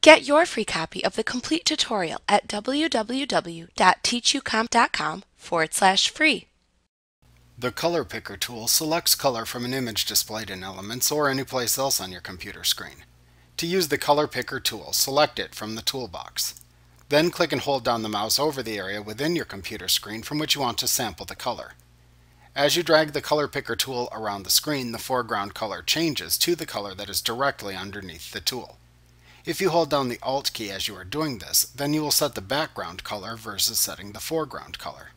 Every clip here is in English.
Get your free copy of the complete tutorial at www.teachucomp.com/free. The Color Picker tool selects color from an image displayed in Elements or any place else on your computer screen. To use the Color Picker tool, select it from the toolbox. Then click and hold down the mouse over the area within your computer screen from which you want to sample the color. As you drag the Color Picker tool around the screen, the foreground color changes to the color that is directly underneath the tool. If you hold down the Alt key as you are doing this, then you will set the background color versus setting the foreground color.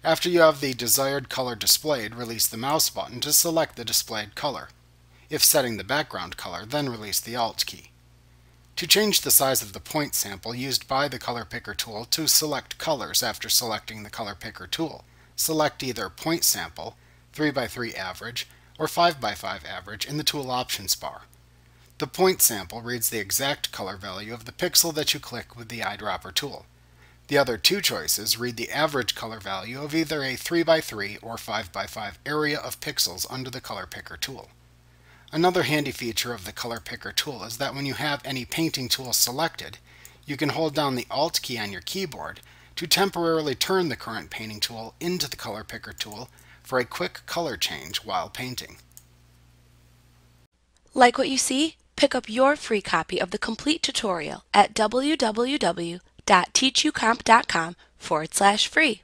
After you have the desired color displayed, release the mouse button to select the displayed color. If setting the background color, then release the Alt key. To change the size of the point sample used by the Color Picker tool to select colors after selecting the Color Picker tool, select either Point Sample, 3x3 Average, or 5x5 Average in the Tool Options bar. The point sample reads the exact color value of the pixel that you click with the eyedropper tool. The other two choices read the average color value of either a 3x3 or 5x5 area of pixels under the Color Picker tool. Another handy feature of the Color Picker tool is that when you have any painting tool selected, you can hold down the Alt key on your keyboard to temporarily turn the current painting tool into the Color Picker tool for a quick color change while painting. Like what you see? Pick up your free copy of the complete tutorial at www.teachucomp.com/free.